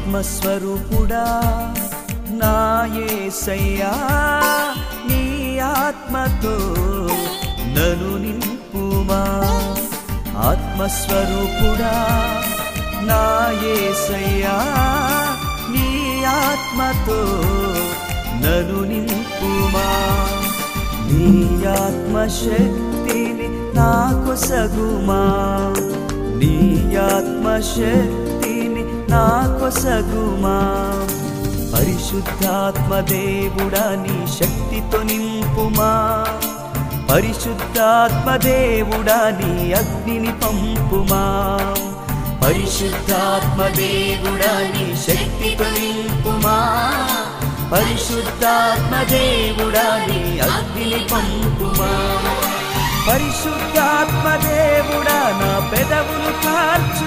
ఆత్మస్వరూపుడా నా యేసయ్యా, నీ ఆత్మతో నన్ను నింపుమా. ఆత్మస్వరూపుడా నా యేసయ్యా, నీ ఆత్మతో నన్ను నింపుమా. నీ ఆత్మశక్తిని నాకు సగుమా, నీ ఆత్మశక్తిని నాకు సగుమా. పరిశుద్ధాత్మ దేవుడా నీ శక్తితో నింపుమా. పరిశుద్ధాత్మ దేవుడా నీ అగ్నిని పంపుమా. పరిశుద్ధాత్మ దేవుడా నీ శక్తితో నింపుమా. పరిశుద్ధాత్మ దేవుడా నీ అగ్నిని పంపుమా. పరిశుద్ధాత్మ దేవుడా నా పెదవులు కార్చు